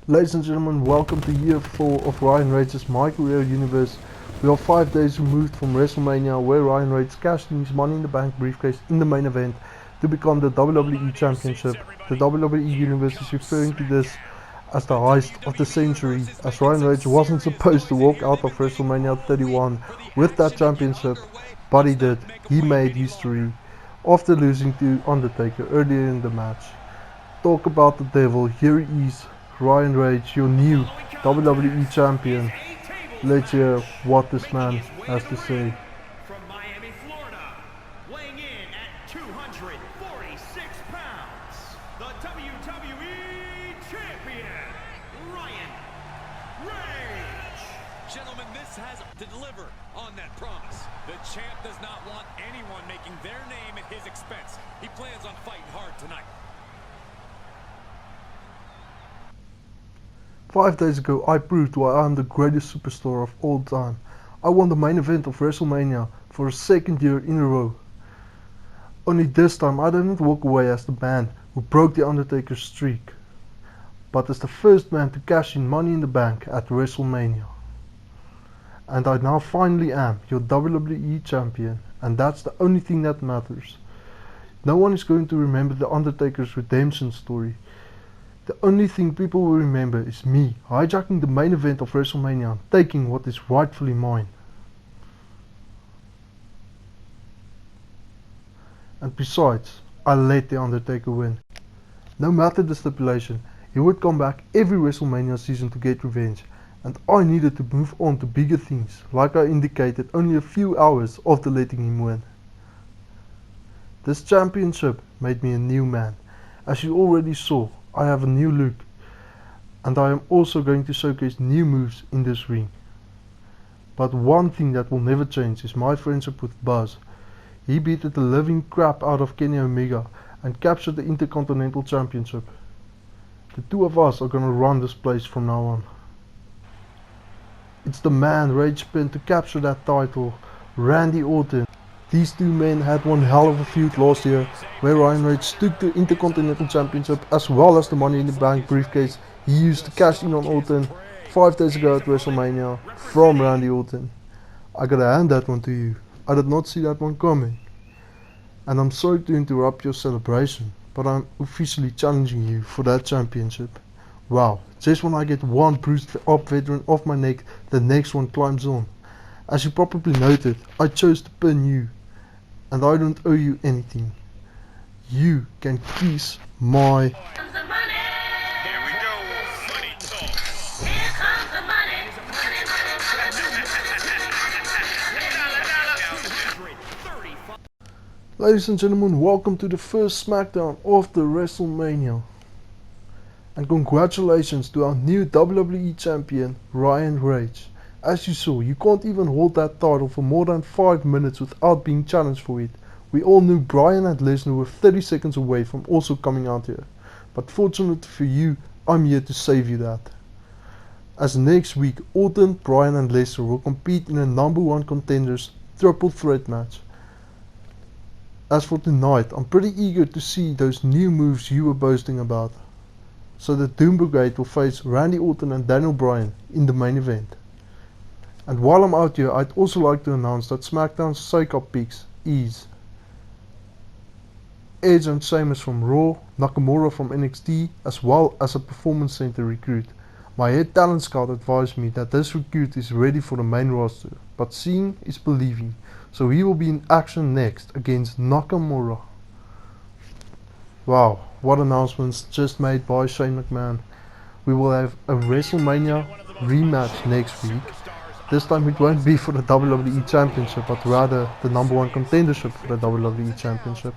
Ladies and gentlemen, welcome to year 4 of Ryan Rage's My Career Universe. We are 5 days removed from Wrestlemania, where Ryan Rage cashed in his Money in the Bank briefcase in the main event to become the WWE Championship. The WWE Universe is referring to this as the heist of the century, as Ryan Rage wasn't supposed to walk out of WrestleMania 31 with that championship, but he did. He made history after losing to Undertaker earlier in the match. Talk about the devil, here he is, Ryan Rage, your new WWE Champion. Let's hear what this man has to say. From Miami, Florida, weighing in at 246 pounds, the WWE Champion, Ryan Rage. Gentlemen, this has to deliver on that promise. The champ does not want anyone making their name at his expense. He plans on fighting hard tonight. 5 days ago, I proved why I am the greatest superstar of all time. I won the main event of WrestleMania for a second year in a row. Only this time I didn't walk away as the man who broke the Undertaker's streak, but as the first man to cash in Money in the Bank at WrestleMania. And I now finally am your WWE Champion, and that's the only thing that matters. No one is going to remember the Undertaker's redemption story. The only thing people will remember is me hijacking the main event of WrestleMania and taking what is rightfully mine. And besides, I let the Undertaker win. No matter the stipulation, he would come back every WrestleMania season to get revenge, and I needed to move on to bigger things, like I indicated only a few hours after letting him win. This championship made me a new man. As you already saw, I have a new look, and I am also going to showcase new moves in this ring. But one thing that will never change is my friendship with Buzz. He beat the living crap out of Kenny Omega and captured the Intercontinental Championship. The two of us are gonna run this place from now on. It's the man Rage pinned to capture that title, Randy Orton. These two men had one hell of a feud last year, where Ryan Rage took the Intercontinental Championship as well as the Money in the Bank briefcase he used to cash in on Orton 5 days ago at WrestleMania from Randy Orton. I gotta hand that one to you. I did not see that one coming. And I'm sorry to interrupt your celebration, but I'm officially challenging you for that championship. Wow, just when I get one bruised up veteran off my neck, the next one climbs on. As you probably noted, I chose to pin you. And I don't owe you anything. You can kiss my... Here we go, money talk. Here comes the money. Ladies and gentlemen, welcome to the first SmackDown of the WrestleMania. And congratulations to our new WWE Champion, Ryan Rage. As you saw, you can't even hold that title for more than 5 minutes without being challenged for it. We all knew Bryan and Lesnar were 30 seconds away from also coming out here. But fortunately for you, I'm here to save you that. As next week, Orton, Bryan and Lesnar will compete in a #1 contenders triple threat match. As for tonight, I'm pretty eager to see those new moves you were boasting about. So the Doom Brigade will face Randy Orton and Daniel Bryan in the main event. And while I'm out here, I'd also like to announce that SmackDown's Psych-Up picks is Edge and Sheamus from Raw, Nakamura from NXT, as well as a Performance Center recruit. My head talent scout advised me that this recruit is ready for the main roster, but seeing is believing, so he will be in action next against Nakamura. Wow, what announcements just made by Shane McMahon. We will have a WrestleMania rematch next week. This time it won't be for the WWE Championship, but rather the #1 contendership for the WWE Championship.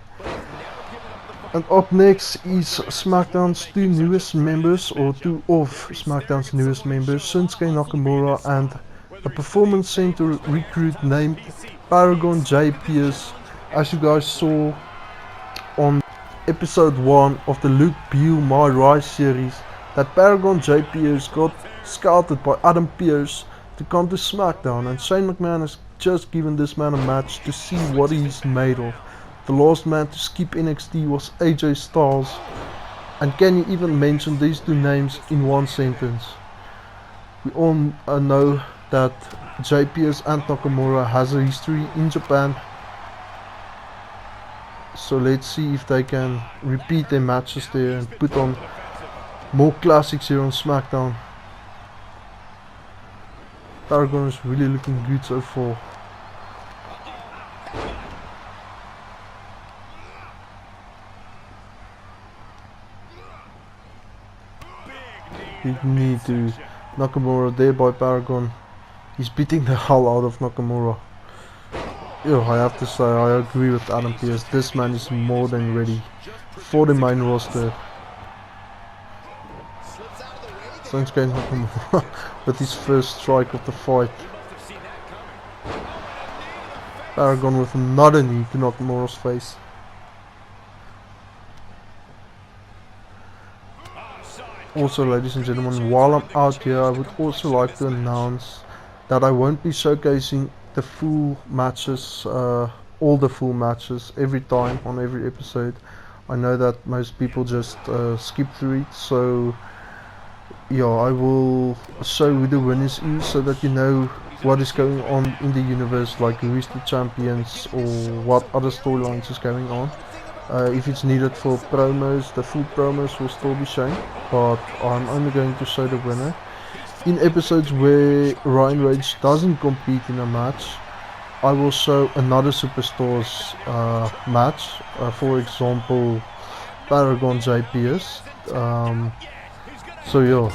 And up next is SmackDown's two newest members, or two of SmackDown's newest members, Shinsuke Nakamura and a Performance Center recruit named Paragon J. Pierce. As you guys saw on episode 1 of the Luke Beal My Rise series, that Paragon J. Pierce got scouted by Adam Pearce to come to SmackDown, and Shane McMahon has just given this man a match to see what he's made of. The last man to skip NXT was AJ Styles, And can you even mention these two names in one sentence? We all know that JPS and Nakamura has a history in Japan. So let's see if they can repeat their matches there and put on more classics here on SmackDown. Paragon is really looking good so far. Big knee to Nakamura there by Paragon. He's beating the hell out of Nakamura. Yo, I have to say, I agree with Adam Pearce. This man is more than ready for the main roster. Sasuke Nakamura with his first strike of the fight. Paragon with another knee to Nakamura's face. Also, ladies and gentlemen, while I'm out here, I would also like to announce that I won't be showcasing the full matches, all the full matches every time on every episode. I know that most people just skip through it, so yeah, I will show who the winners is so that you know what is going on in the universe, like who is the champions or what other storylines is going on. If it's needed for promos, the full promos will still be shown, but I'm only going to show the winner. In episodes where Ryan Rage doesn't compete in a match, I will show another superstar's match, for example Paragon JPS. So yeah,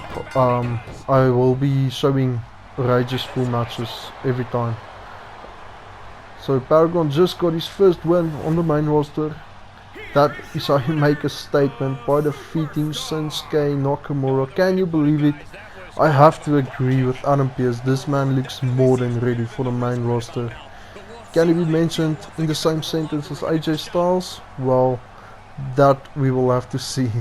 I will be showing Rage's full matches every time. So Paragon just got his first win on the main roster. That is how you make a statement by defeating Shinsuke Nakamura. Can you believe it? I have to agree with Adam Pearce. This man looks more than ready for the main roster. Can he be mentioned in the same sentence as AJ Styles? Well, that we will have to see.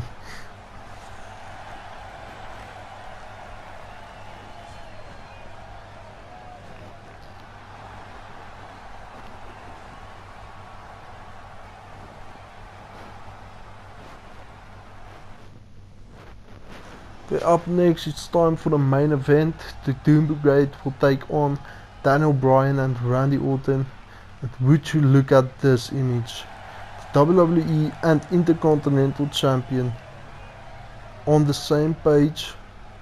Okay, up next it's time for the main event. The Doom Brigade will take on Daniel Bryan and Randy Orton. And would you look at this image? The WWE and Intercontinental Champion on the same page,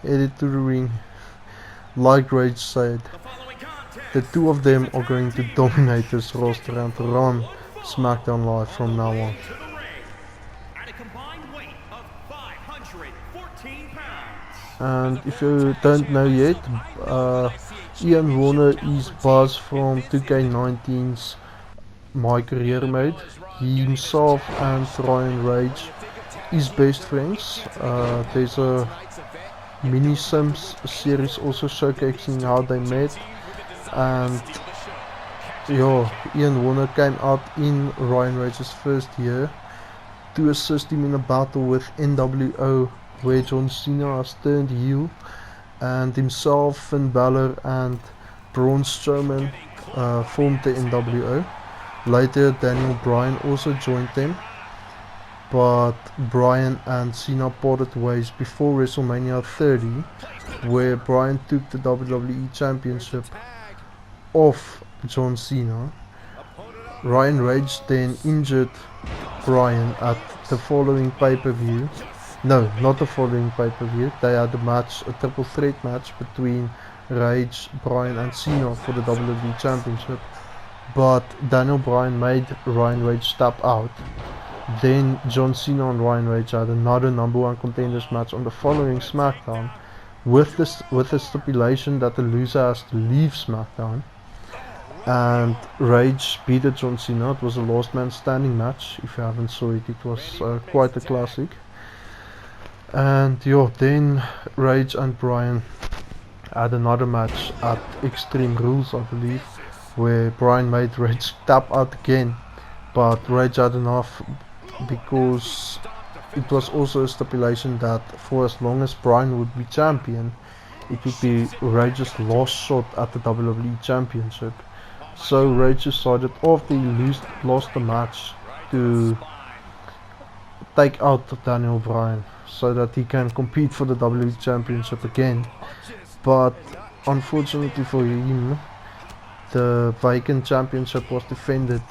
headed to the ring. Like Rage said, the two of them are going to dominate this roster and run SmackDown Live from now on. And if you don't know yet, Ian Warner is Buzz from 2K19's My Career Mode. He himself and Ryan Rage is best friends. There's a mini Sims series also showcasing how they met. And yeah, Ian Warner came out in Ryan Rage's first year to assist him in a battle with NWO, where John Cena has turned heel, and himself, Finn Balor and Braun Strowman formed the NWO. Later Daniel Bryan also joined them, but Bryan and Cena parted ways before WrestleMania 30, where Bryan took the WWE Championship off John Cena. Ryan Rage then injured Bryan at the following pay-per-view. No, not the following pay-per-view. They had a match, a triple threat match between Rage, Bryan and Cena for the WWE Championship. But Daniel Bryan made Ryan Rage tap out. Then John Cena and Ryan Rage had another number one contenders match on the following SmackDown, with the stipulation that the loser has to leave SmackDown. And Rage beat John Cena. It was a last man standing match. If you haven't saw it, it was quite a classic. And yeah, then Rage and Bryan had another match at Extreme Rules, I believe, where Bryan made Rage tap out again, but Rage had enough, because it was also a stipulation that for as long as Bryan would be champion, it would be Rage's last shot at the WWE Championship. So Rage decided after he lost the match to take out Daniel Bryan. so that he can compete for the WWE Championship again. But unfortunately for him, the vacant championship was defended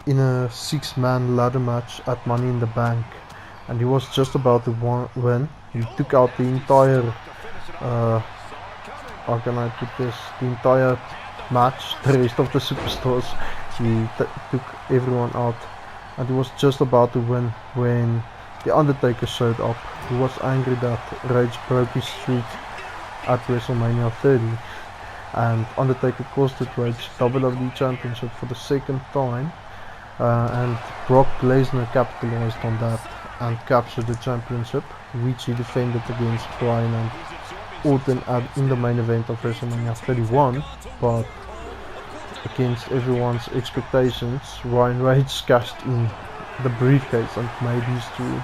in a 6-man ladder match at Money in the Bank, and he was just about to win. He took out the entire how can I put this, the entire match, the rest of the superstars. He took everyone out, and he was just about to win when the Undertaker showed up. He was angry that Rage broke his streak at WrestleMania 30, and Undertaker costed Rage WWE Championship for the second time, and Brock Lesnar capitalized on that and captured the championship, which he defended against Bryan and Orton in the main event of WrestleMania 31. But against everyone's expectations, Ryan Rage cashed in the briefcase and made history.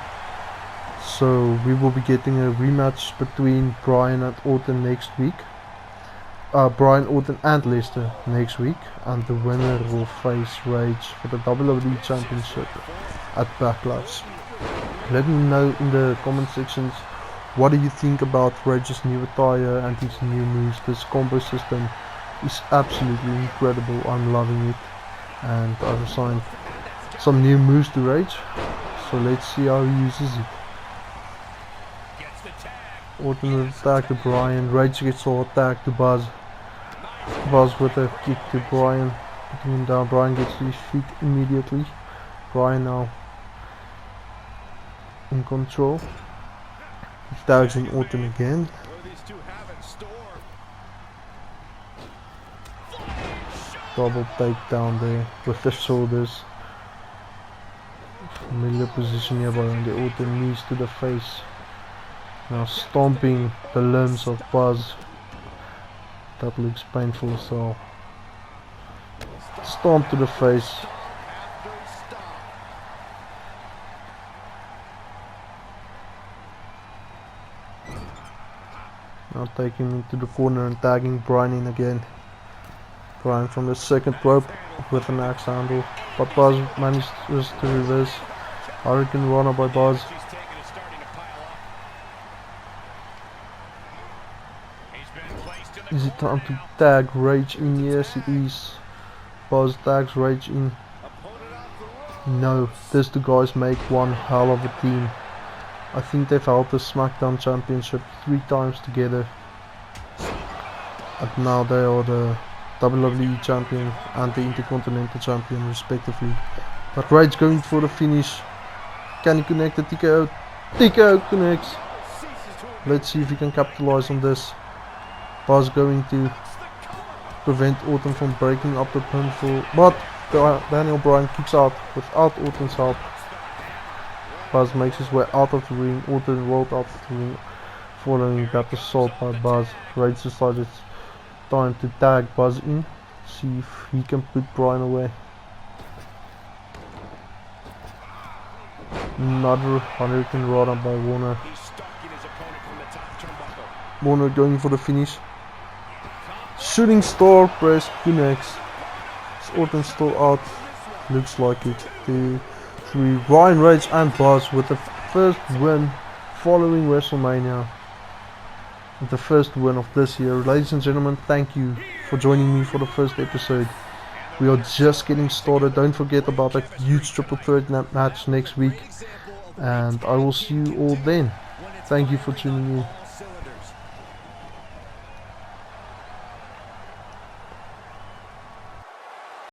So we will be getting a rematch between Bryan and Orton next week. Bryan, Orton and Lesnar next week, and the winner will face Rage for the WWE Championship at Backlash. Let me know in the comment sections, what do you think about Rage's new attire and his new moves? This combo system is absolutely incredible. I'm loving it, and I've assigned some new moves to Rage, so let's see how he uses it. Orton will attack to Bryan, Rage gets all attack to Buzz. Buzz with a kick to Bryan, putting him down. Bryan gets to his feet immediately. Bryan now in control. He tags in Orton again. Double takedown there with the shoulders. Familiar position here by the Orton, knees to the face. Now stomping the limbs of Buzz. That looks painful as well. Stomp to the face. Now taking him to the corner and tagging Bryan in again. Bryan from the second rope with an axe handle, but Buzz manages to reverse. Hurricane Runner by Buzz. Is it time to tag Rage in? Yes it is. Buzz tags Rage in. No, these two guys make one hell of a team. I think they've held the SmackDown Championship 3 times together, and now they are the WWE Champion and the Intercontinental Champion respectively. But Rage going for the finish. Can he connect the TKO? TKO connects. Let's see if he can capitalize on this. Buzz going to prevent Orton from breaking up the pinfall, but Daniel Bryan kicks out without Orton's help. Buzz makes his way out of the ring. Orton rolled out of the ring following that assault by Buzz. Rage decided it's time to tag Buzz in, see if he can put Bryan away. Another Hurricane Rana by Warner. Warner going for the finish. Shooting star press connects. Is Orton still out? Looks like it. 2, 3. Ryan Rage and Buzz with the first win following WrestleMania. The first win of this year. Ladies and gentlemen, thank you for joining me for the first episode. We are just getting started. Don't forget about a huge triple threat match next week, and I will see you all then. Thank you for tuning in.